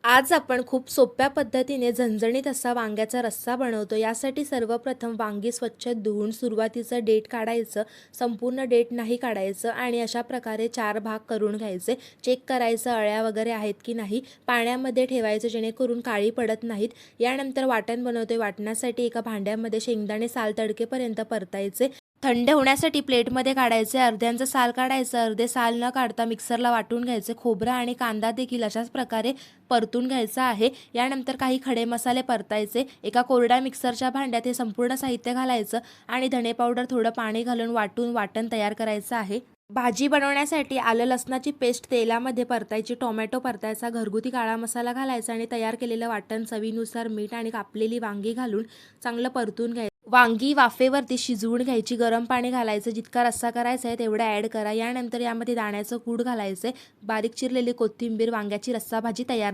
आज आपण खूप सोप्या पद्धतीने झणझणीत असा वांग्याचा रस्सा बनवतो। यासाठी सर्वप्रथम वांगी स्वच्छ धुवून सुरुवातीचं देठ काढायचं, संपूर्ण देठ नाही काढायचं आणि अशा प्रकारे 4 भाग करून घ्यायचे। चेक करायचं अळ्या वगैरे आहेत की नाही, पाण्यामध्ये ठेवायचं जेणेकरून काळी पडत नाहीत। यानंतर वाटण बनवतोय, वाटण्यासाठी एका भांड्यामध्ये शेंगदाणे साल तडकेपर्यंत परतायचे। थंड होण्यासाठी प्लेटमध्ये काढायचे, अर्ध्यांचं साल काढायचं, अर्धे साल न काढता मिक्सरला वाटून घ्यायचे। खोबरं आणि कांदा देखील अशाच प्रकारे परतून घ्यायचा आहे। यानंतर काही खडे मसाले परतायचे। एका कोरड्या मिक्सरच्या भांड्यात हे संपूर्ण साहित्य घालायचं आणि धणे पावडर, थोडं पाणी घालून वाटून वाटण तयार करायचं आहे। भाजी बनवण्यासाठी आलं लसणाची पेस्ट तेलामध्ये परतायची, टोमॅटो परतायचा, घरगुती काळा मसाला घालायचा आणि तयार केलेलं वाटण, चवीनुसार मीठ आणि कापलेली वांगी घालून चांगलं परतून घ्यायचं। वांगी वाफेवरती शिजवून घ्यायची, गरम पाणी घालायचं, जितका रस्सा करायचा आहे तेवढा ॲड करा। यानंतर यामध्ये दाण्याचं कूट घालायचे, बारीक चिरलेली कोथिंबीर, वांग्याची रस्सा भाजी तयार झाली।